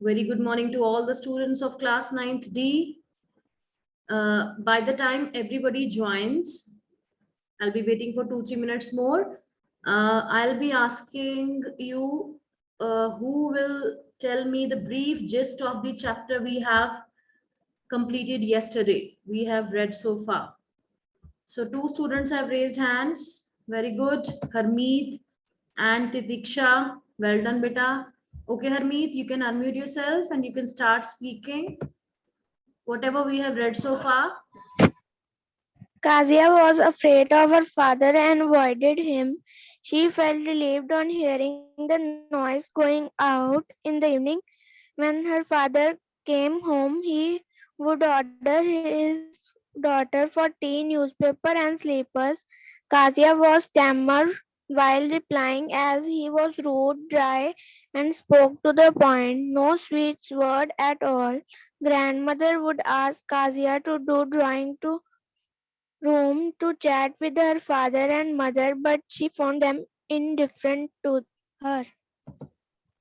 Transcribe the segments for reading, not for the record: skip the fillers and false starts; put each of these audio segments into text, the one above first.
Very good morning to all the students of class 9th D. By the time everybody joins, I'll be waiting for 2-3 minutes more. I'll be asking you who will tell me the brief gist of the chapter we have completed yesterday. We have read so far. So 2 students have raised hands. Very good. Harmeet and Titiksha. Well done, beta. Okay, Harmeet, you can unmute yourself and you can start speaking. Whatever we have read so far. Kazia was afraid of her father and avoided him. She felt relieved on hearing the noise going out in the evening. When her father came home, he would order his daughter for tea, newspaper, and slippers. Kazia was stammered while replying as he was rude, dry, and spoke to the point. No sweet word at all. Grandmother would ask Kazia to do drawing to room to chat with her father and mother, but she found them indifferent to her.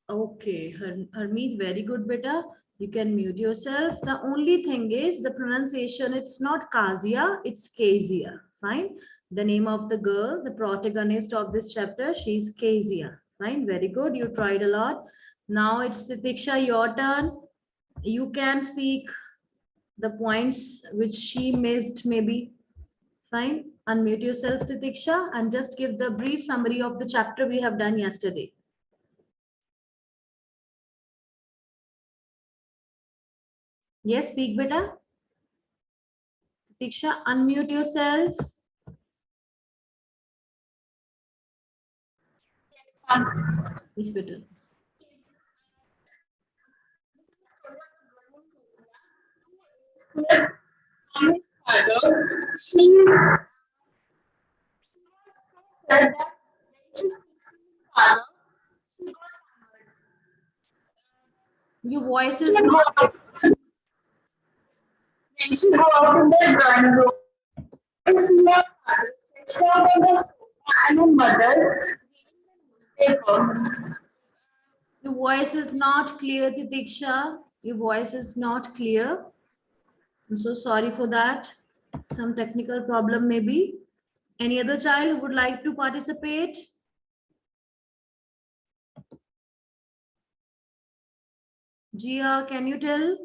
Okay, Harmeet, very good, beta. You can mute yourself. The only thing is the pronunciation, it's not Kazia, it's Kezia. Fine. The name of the girl, the protagonist of this chapter, she's Kezia. Fine, very good. You tried a lot. Now it's Titiksha, your turn. You can speak the points which she missed, maybe. Fine. Unmute yourself, Titiksha, and just give the brief summary of the chapter we have done yesterday. Yes, speak, beta. Titiksha, unmute yourself. Yes, beta. Your voice is not. When she go out in the drawing room, I see her father stretched out on the sofa and her mother reading the newspaper. Your voice is not clear, Titiksha. Your voice is not clear. I'm so sorry for that. Some technical problem maybe. Any other child who would like to participate? Jia, can you tell?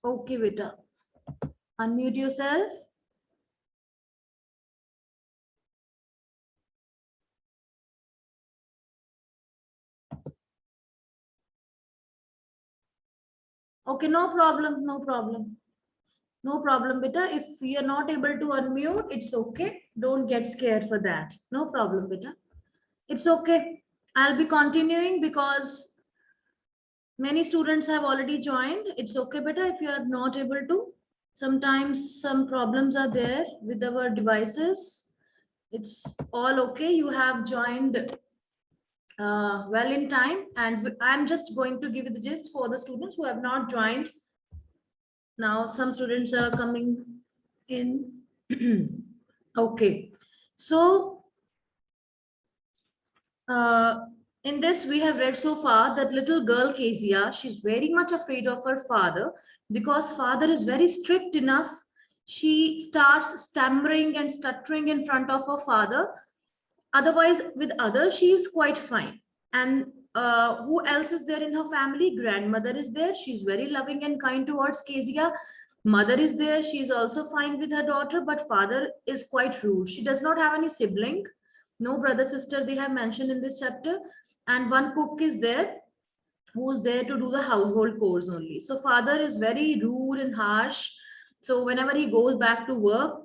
Okay, beta. Unmute yourself. Okay, no problem, no problem. No problem, beta. If you're not able to unmute, it's okay. Don't get scared for that. No problem, beta. It's okay. I'll be continuing because many students have already joined. It's okay, beta, if you are not able to. Sometimes some problems are there with our devices. It's all okay. You have joined well in time, and I'm just going to give you the gist for the students who have not joined. Now some students are coming in. Okay, so in this we have read so far that little girl Kezia, she's very much afraid of her father because father is very strict enough. She starts stammering and stuttering in front of her father. Otherwise, with others, she is quite fine. And who else is there in her family? Grandmother is there. She's very loving and kind towards Kezia. Mother is there. She is also fine with her daughter, but father is quite rude. She does not have any sibling, no brother, sister, they have mentioned in this chapter. And one cook is there who's there to do the household chores only. So father is very rude and harsh. So whenever he goes back to work,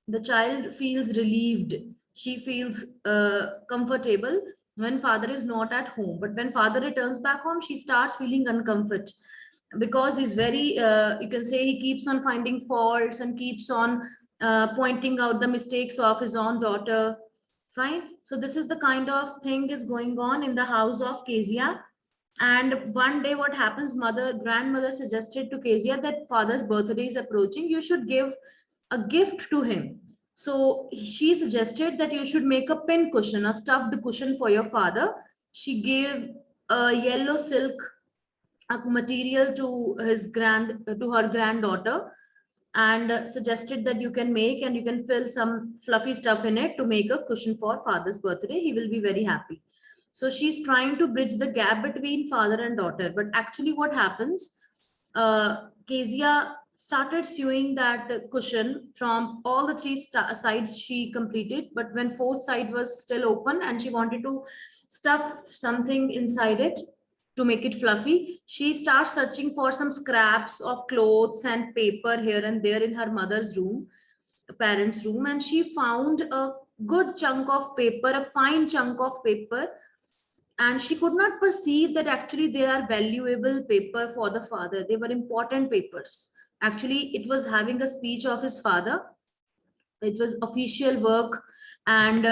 the child feels relieved. She feels comfortable when father is not at home. But when father returns back home, she starts feeling uncomfort because he's very, you can say, he keeps on finding faults and keeps on pointing out the mistakes of his own daughter. Fine. So this is the kind of thing is going on in the house of Kezia. And one day what happens, grandmother suggested to Kezia that father's birthday is approaching. You should give a gift to him. So she suggested that you should make a pin cushion, a stuffed cushion for your father. She gave a yellow silk material to her granddaughter, and suggested that you can make and you can fill some fluffy stuff in it to make a cushion for father's birthday. He will be very happy. So she's trying to bridge the gap between father and daughter. But actually what happens, Kezia started sewing that cushion from all the three sides she completed. But when fourth side was still open and she wanted to stuff something inside it to make it fluffy, she starts searching for some scraps of clothes and paper here and there in her mother's room, parents' room, and she found a good chunk of paper, a fine chunk of paper, and she could not perceive that actually they are valuable paper for the father. They were important papers. Actually, it was having a speech of his father. It was official work, and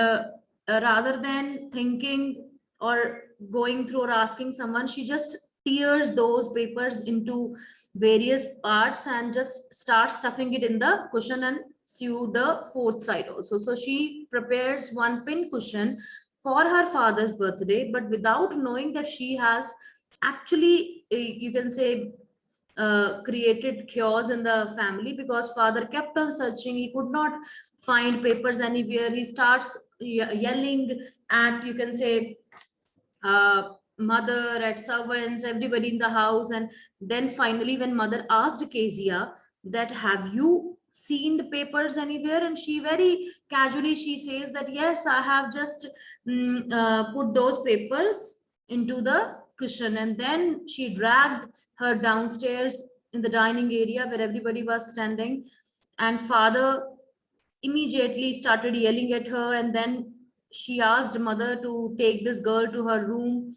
rather than thinking or going through or asking someone, she just tears those papers into various parts and just starts stuffing it in the cushion and sew the fourth side also. So she prepares one pin cushion for her father's birthday, but without knowing that she has actually, you can say, created chaos in the family, because father kept on searching. He could not find papers anywhere. He starts yelling at, you can say, mother, at servants, everybody in the house. And then finally when mother asked Kezia that have you seen the papers anywhere, and she very casually she says that yes, I have just put those papers into the cushion. And then she dragged her downstairs in the dining area where everybody was standing, and father immediately started yelling at her. And then she asked mother to take this girl to her room,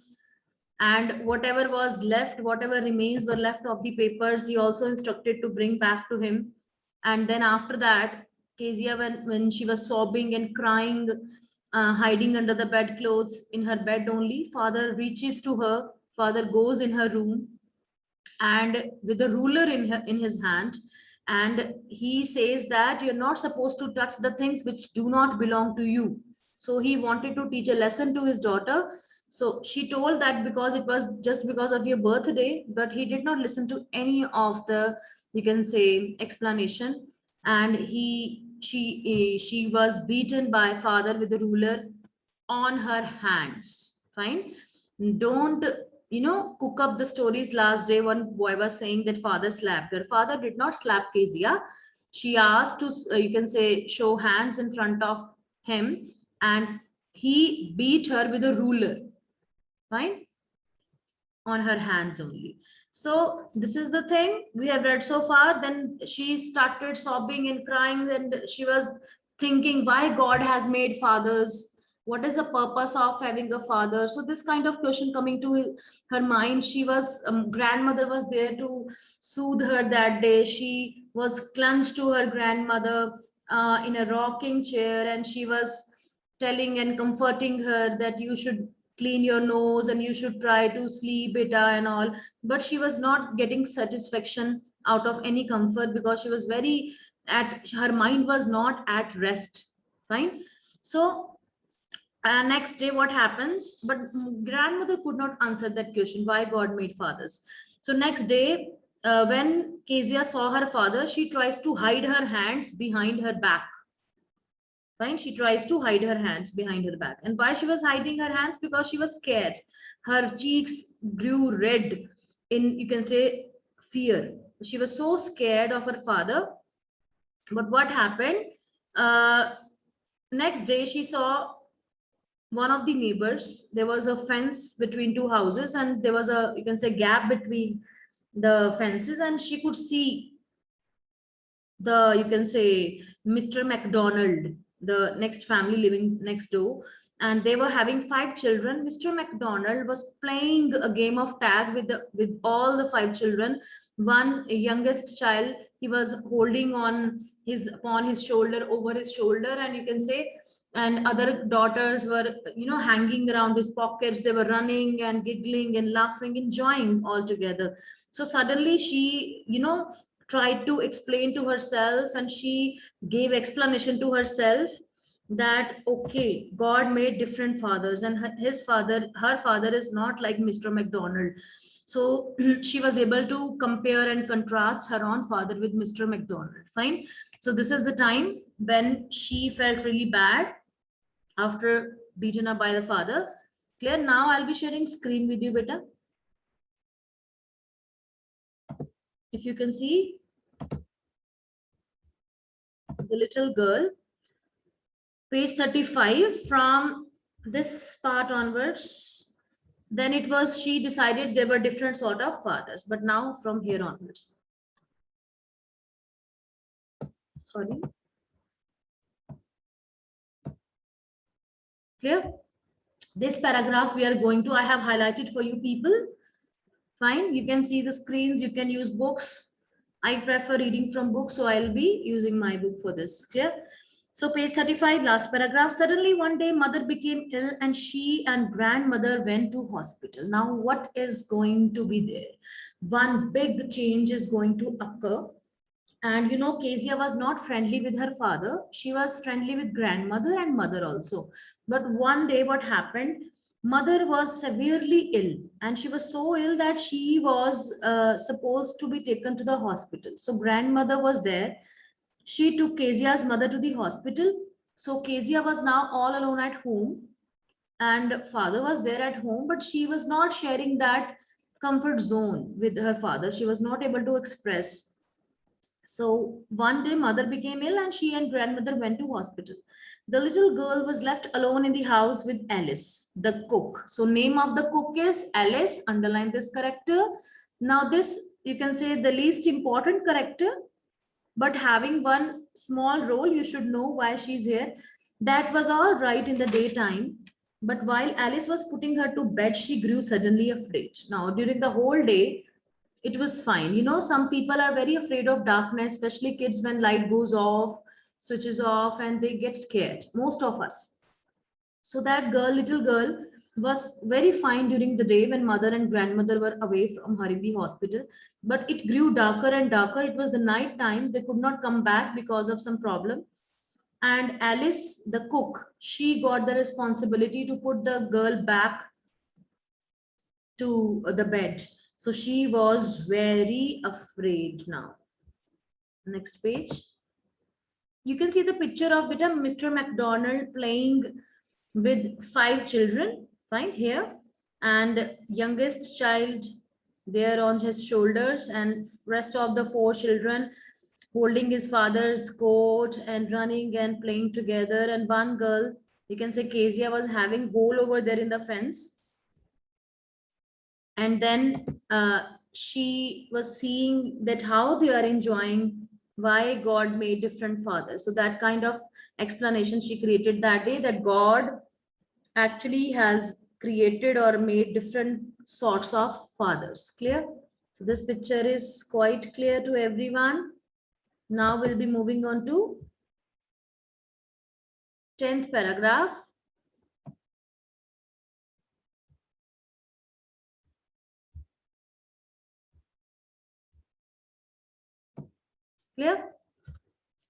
and whatever was left, whatever remains were left of the papers, he also instructed to bring back to him. And then after that, Kezia, when she was sobbing and crying, hiding under the bedclothes in her bed only, father reaches to her. Father goes in her room and with a ruler in his hand, and he says that you're not supposed to touch the things which do not belong to you. So he wanted to teach a lesson to his daughter. So she told that because it was just because of your birthday, but he did not listen to any of the, you can say, explanation. And she was beaten by father with a ruler on her hands. Fine. Don't, cook up the stories. Last day one boy was saying that father slapped her. Father did not slap Kezia. She asked to, you can say, show hands in front of him, and he beat her with a ruler. Fine. On her hands only. So this is the thing we have read so far. Then she started sobbing and crying, and she was thinking why God has made fathers, what is the purpose of having a father. So this kind of question coming to her mind. She was, grandmother was there to soothe her that day. She was clutched to her grandmother in a rocking chair, and she was telling and comforting her that you should clean your nose and you should try to sleep beta and all. But she was not getting satisfaction out of any comfort, because she was very at, her mind was not at rest. Fine. So next day what happens, but grandmother could not answer that question, why God made fathers. So next day, when Kezia saw her father, she tries to hide her hands behind her back. Fine. She tries to hide her hands behind her back. And why she was hiding her hands? Because she was scared. Her cheeks grew red in, you can say, fear. She was so scared of her father. But what happened? Next day, she saw one of the neighbors. There was a fence between two houses, and there was a, you can say, gap between the fences, and she could see the, you can say, Mr. McDonald, the next family living next door, and they were having 5 children. Mr. McDonald was playing a game of tag with all the 5 children. One youngest child, he was holding on his, upon his shoulder, over his shoulder, and you can say, and other daughters were, hanging around his pockets. They were running and giggling and laughing, enjoying all together. So suddenly she, tried to explain to herself, and she gave explanation to herself that okay, God made different fathers, and her father is not like Mr. McDonald. So she was able to compare and contrast her own father with Mr. McDonald. Fine. So this is the time when she felt really bad after beaten up by the father. Clear? Now I'll be sharing screen with you, beta. If you can see the little girl, page 35, from this part onwards, then it was, she decided there were different sort of fathers, but now from here onwards. Sorry. Clear? This paragraph we are going to, I have highlighted for you people. Fine. You can see the screens. You can use books. I prefer reading from books, so I'll be using my book for this. Clear? So page 35, last paragraph. Suddenly one day mother became ill and she and grandmother went to hospital. Now what is going to be there? One big change is going to occur. And you know, Kezia was not friendly with her father. She was friendly with grandmother and mother also. But one day what happened? Mother was severely ill, and she was so ill that she was supposed to be taken to the hospital. So grandmother was there. She took Kezia's mother to the hospital. So Kezia was now all alone at home, and father was there at home, but she was not sharing that comfort zone with her father. She was not able to express. So one day mother became ill and she and grandmother went to hospital. The little girl was left alone in the house with Alice, the cook. So name of the cook is Alice, underline this character. Now this, you can say, the least important character, but having one small role, you should know why she's here. That was all right in the daytime, but while Alice was putting her to bed, she grew suddenly afraid. Now during the whole day, it was fine. You know, some people are very afraid of darkness, especially kids, when light goes off, switches off, and they get scared, most of us. So that girl, little girl, was very fine during the day when mother and grandmother were away from her in the hospital. But it grew darker and darker. It was the night time. They could not come back because of some problem. And Alice, the cook, she got the responsibility to put the girl back to the bed. So she was very afraid now. Next page. You can see the picture of Mr. McDonald playing with 5 children. Fine, here. And youngest child there on his shoulders, and rest of the 4 children holding his father's coat and running and playing together. And one girl, you can say Kezia, was having hole over there in the fence. And then she was seeing that how they are enjoying, why God made different fathers. So that kind of explanation she created that day, that God actually has created or made different sorts of fathers. Clear? So this picture is quite clear to everyone. Now we'll be moving on to 10th paragraph. Clear?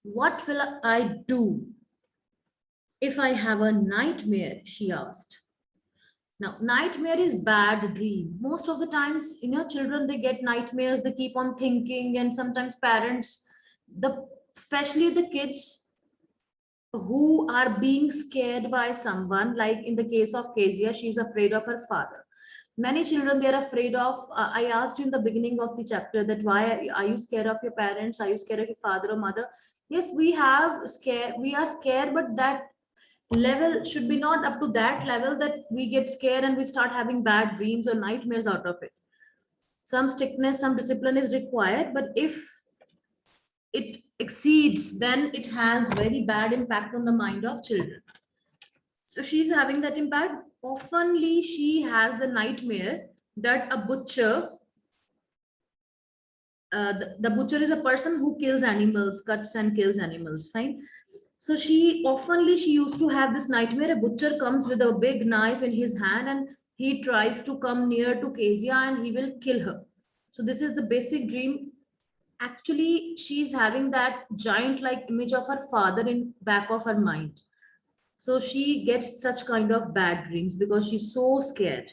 What will I do if I have a nightmare? She asked. Now, nightmare is bad dream. Most of the times, you know, children, they get nightmares, they keep on thinking, and sometimes parents, especially the kids who are being scared by someone, like in the case of Kezia, she's afraid of her father. Many children, they're afraid of, I asked you in the beginning of the chapter that why are you scared of your parents? Are you scared of your father or mother? Yes, we are scared, but that level should be not up to that level that we get scared and we start having bad dreams or nightmares out of it. Some strictness, some discipline is required, but if it exceeds, then it has very bad impact on the mind of children. So she's having that impact. Oftenly she has the nightmare that a butcher, the butcher is a person who kills animals, cuts and kills animals. Fine. So she used to have this nightmare. A butcher comes with a big knife in his hand and he tries to come near to Kezia and he will kill her. So this is the basic dream actually she's having that giant like image of her father in back of her mind. So she gets such kind of bad dreams because she's so scared.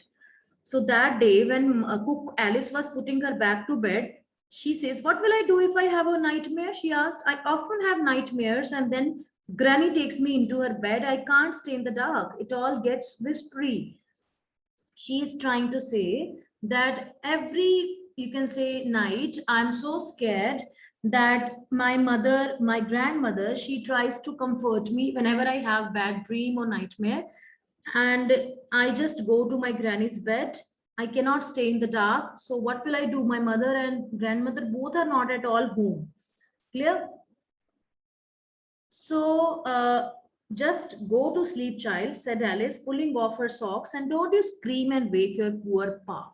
So that day when cook Alice was putting her back to bed, she says, what will I do if I have a nightmare? She asked. I often have nightmares and then Granny takes me into her bed. I can't stay in the dark. It all gets whispery. She is trying to say that every, you can say, night, I'm so scared that my grandmother, she tries to comfort me whenever I have bad dream or nightmare, and I just go to my granny's bed. I cannot stay in the dark. So what will I do? My mother and grandmother both are not at all home. Clear? So just go to sleep, child, said Alice, pulling off her socks, and don't you scream and wake your poor pa.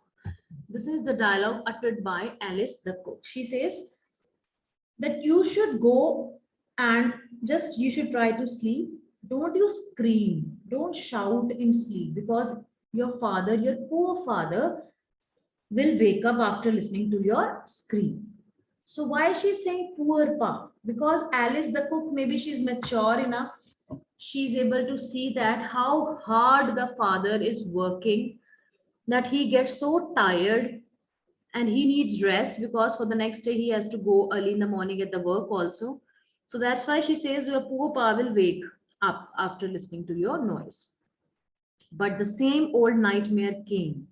This is the dialogue uttered by Alice the cook. She says that you should go and just you should try to sleep. Don't you scream, don't shout in sleep, because your father, your poor father, will wake up after listening to your scream. So why she's saying poor pa? Because Alice the cook, maybe she's mature enough, she's able to see that how hard the father is working, that he gets so tired and he needs rest because for the next day he has to go early in the morning at the work also. So that's why she says your poor pa will wake up after listening to your noise. But the same old nightmare came.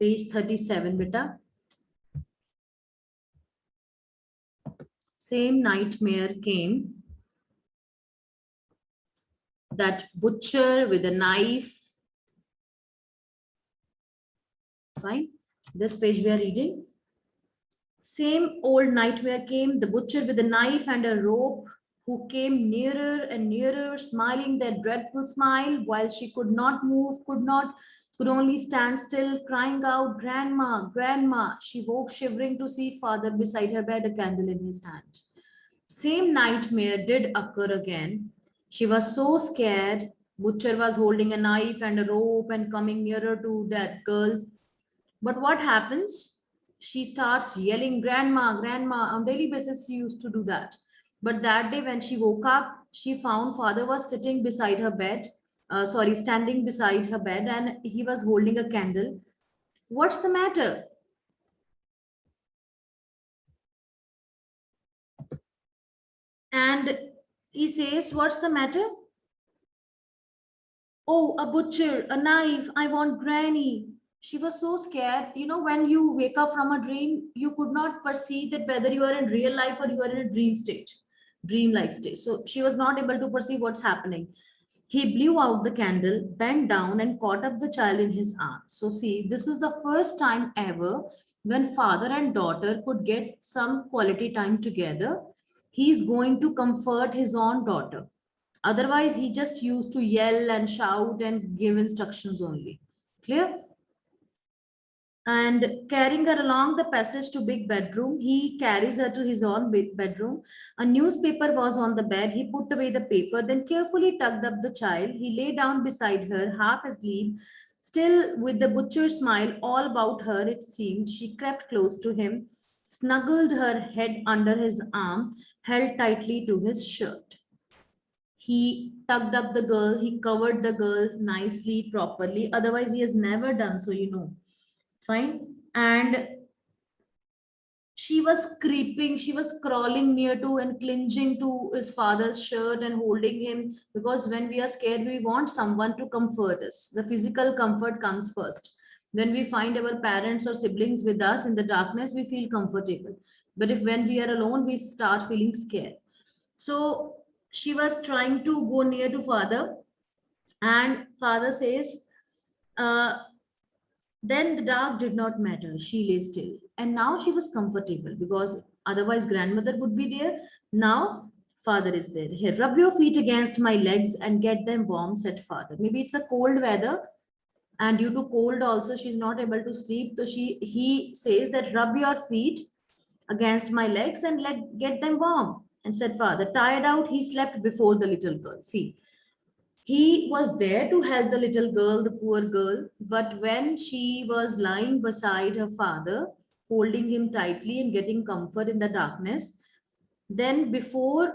Page 37, beta. Same nightmare came. That butcher with a knife. Fine. This page we are reading. Same old nightmare came, the butcher with a knife and a rope, who came nearer and nearer, smiling that dreadful smile, while she could not move, could only stand still, crying out, Grandma, Grandma. She woke shivering to see father beside her bed, a candle in his hand. Same nightmare did occur again. She was so scared. Butcher was holding a knife and a rope and coming nearer to that girl. But what happens? She starts yelling, Grandma, Grandma. On daily basis, she used to do that. But that day when she woke up, she found father was sitting beside her bed, standing beside her bed, and he was holding a candle. What's the matter? And he says, what's the matter? Oh, a butcher, a knife, I want Granny. She was so scared. You know, when you wake up from a dream, you could not perceive that whether you are in real life or you are in a dream state, dream-like state. So she was not able to perceive what's happening. He blew out the candle, bent down, and caught up the child in his arms. So, see, this is the first time ever when father and daughter could get some quality time together. He's going to comfort his own daughter. Otherwise, he just used to yell and shout and give instructions only. Clear? And carrying her along the passage to big bedroom, he carries her to his own bedroom. A newspaper was on the bed. He put away the paper, then carefully tucked up the child. He lay down beside her, half asleep, still with the butcher's smile all about her. It seemed she crept close to him, snuggled her head under his arm, held tightly to his shirt. He tucked up the girl, he covered the girl nicely, properly. Otherwise, he has never done so, you know. Fine. And she was creeping, she was crawling near to and clinging to his father's shirt and holding him, because when we are scared, we want someone to comfort us. The physical comfort comes first. When we find our parents or siblings with us in the darkness, we feel comfortable. But if when we are alone, we start feeling scared. So she was trying to go near to father, and father says, then the dark did not matter. She lay still. And now she was comfortable because otherwise grandmother would be there. Now father is there. Here, rub your feet against my legs and get them warm, said father. Maybe it's a cold weather, and due to cold also she's not able to sleep. So he says that rub your feet against my legs and get them warm. And said father, tired out, he slept before the little girl. See, he was there to help the little girl, the poor girl, but when she was lying beside her father, holding him tightly and getting comfort in the darkness. Then before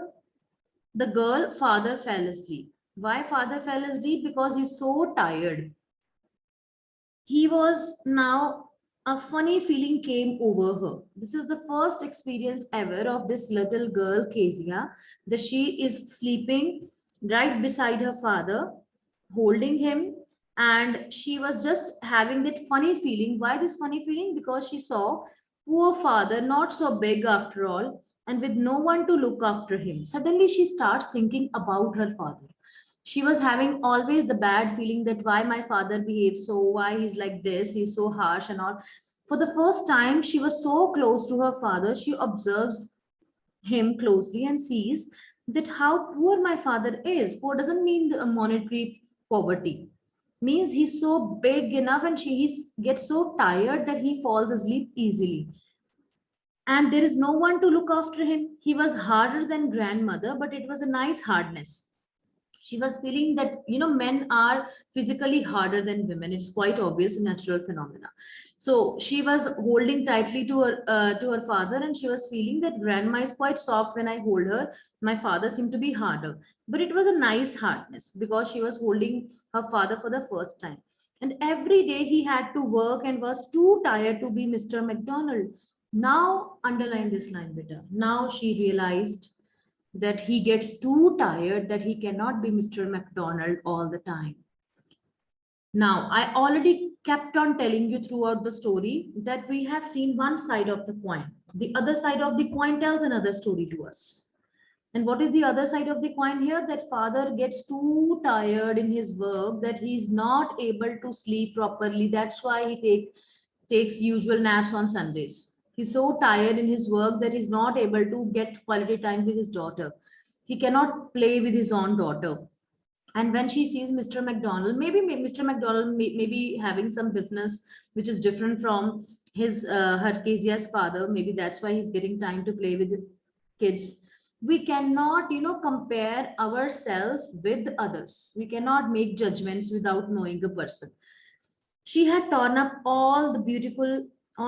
the girl, father fell asleep. Why father fell asleep? Because he's so tired. He was now, a funny feeling came over her. This is the first experience ever of this little girl, Kezia, that she is sleeping right beside her father, holding him, and she was just having that funny feeling. Why this funny feeling? Because she saw poor father, not so big after all, and with no one to look after him. Suddenly she starts thinking about her father. She was having always the bad feeling that why my father behaves so, why he's like this, he's so harsh and all. For the first time, she was so close to her father, she observes him closely and sees that how poor my father is. Poor doesn't mean the monetary poverty, means he's so big enough and he gets so tired that he falls asleep easily, and there is no one to look after him. He was harder than grandmother, but it was a nice hardness. She was feeling that, men are physically harder than women. It's quite obvious, a natural phenomena. So she was holding tightly to her father, and she was feeling that grandma is quite soft when I hold her. My father seemed to be harder, but it was a nice hardness because she was holding her father for the first time. And every day he had to work and was too tired to be Mr. McDonald. Now underline this line, beta. Now she realized that he gets too tired, that he cannot be Mr. McDonald all the time. Now, I already kept on telling you throughout the story that we have seen one side of the coin. The other side of the coin tells another story to us. And what is the other side of the coin here? That father gets too tired in his work that he's not able to sleep properly. That's why he takes usual naps on Sundays. He's so tired in his work that he's not able to get quality time with his daughter. He cannot play with his own daughter. And when she sees Mr. McDonald, maybe Mr. McDonald may be having some business which is different from his her Kezia's father. Maybe that's why he's getting time to play with the kids. We cannot, compare ourselves with others. We cannot make judgments without knowing a person. She had torn up all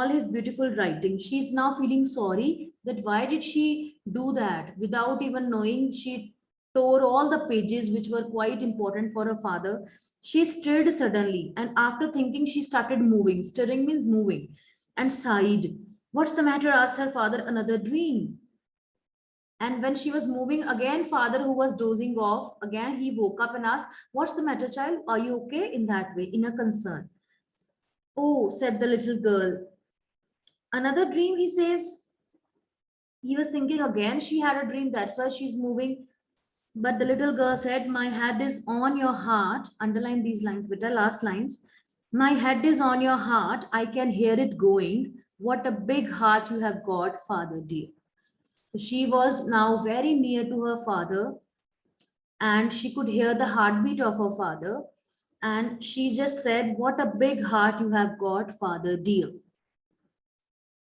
his beautiful writing. She's now feeling sorry that why did she do that without even knowing. She tore all the pages which were quite important for her father. She stirred suddenly, and after thinking, she started moving. Stirring means moving, and sighed. What's the matter? Asked her father. Another dream. And when she was moving again, father, who was dozing off, again he woke up and asked, what's the matter, child? Are you okay? In that way, in a concern. Oh, said the little girl. Another dream, he says. He was thinking again, she had a dream, that's why she's moving. But the little girl said, my head is on your heart. Underline these lines, beta, last lines. My head is on your heart. I can hear it going. What a big heart you have got, father dear. So she was now very near to her father, and she could hear the heartbeat of her father. And she just said, what a big heart you have got, father dear.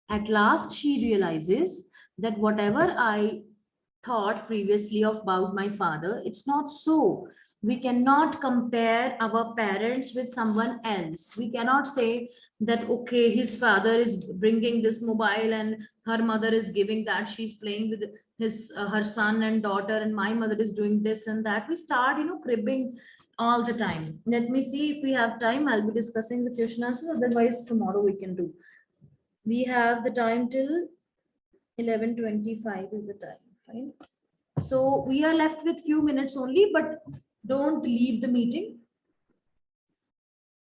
At last, she realizes that whatever I thought previously about my father, it's not so. We cannot compare our parents with someone else. We cannot say that, okay, his father is bringing this mobile and her mother is giving that. She's playing with her son and daughter, and my mother is doing this and that. We start, cribbing all the time. Let me see if we have time. I'll be discussing the question answers. Otherwise, tomorrow we can do. We have the time till 11:25 is the time. Fine. So we are left with few minutes only, but don't leave the meeting.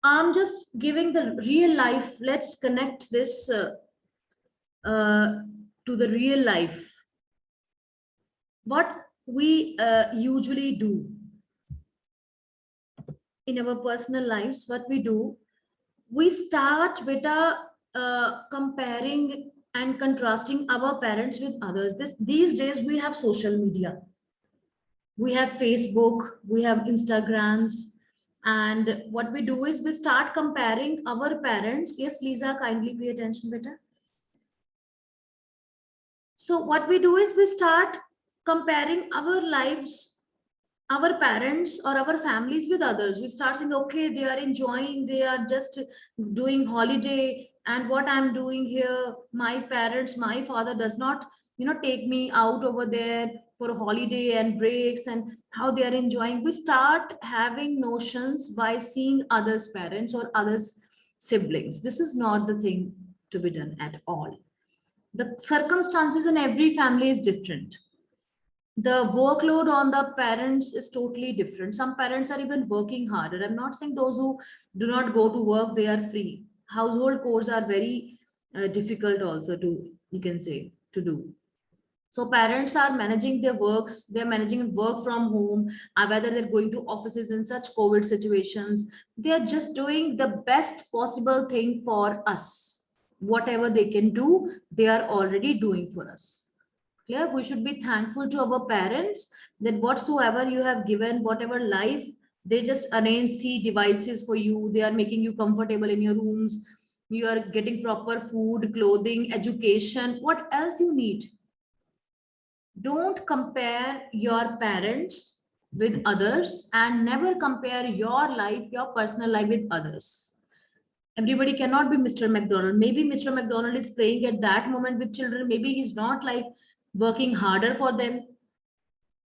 I'm just giving the real life. Let's connect this to the real life. What we usually do in our personal lives, what we do, we start with comparing and contrasting our parents with others. These days we have social media, we have Facebook, we have Instagrams, and what we do is we start comparing our parents. Yes, Lisa, kindly pay attention, beta. So what we do is we start comparing our lives, our parents or our families with others. We start saying, okay, they are enjoying, they are just doing holiday, and what I'm doing here, my parents, my father does not, take me out over there for a holiday and breaks, and how they are enjoying. We start having notions by seeing others parents or others siblings. This is not the thing to be done at all. The circumstances in every family is different. The workload on the parents is totally different. Some parents are even working harder. I'm not saying those who do not go to work, they are free. Household chores are very difficult also to, you can say, to do. So parents are managing their works, they're managing work from home, whether they're going to offices in such COVID situations. They are just doing the best possible thing for us. Whatever they can do, they are already doing for us. Clear? We should be thankful to our parents that whatsoever you have given, whatever life, they just arrange C devices for you. They are making you comfortable in your rooms. You are getting proper food, clothing, education. What else you need? Don't compare your parents with others, and never compare your life, your personal life with others. Everybody cannot be Mr. McDonald. Maybe Mr. McDonald is playing at that moment with children. Maybe he's not like working harder for them.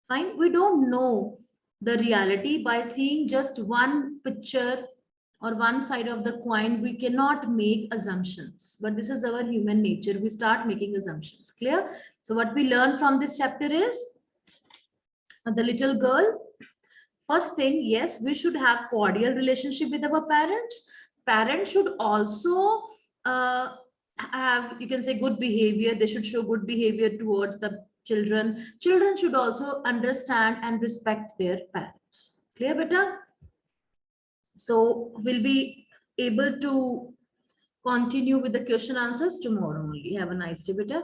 Fine. We don't know the reality by seeing just one picture or one side of the coin. We cannot make assumptions, but this is our human nature. We start making assumptions. Clear? So what we learn from this chapter is the little girl. First thing, yes, we should have cordial relationship with our parents. Parents should also have, you can say, good behavior. They should show good behavior towards the children. Children should also understand and respect their parents. Clear, beta? So we'll be able to continue with the question answers tomorrow only. Have a nice day, beta.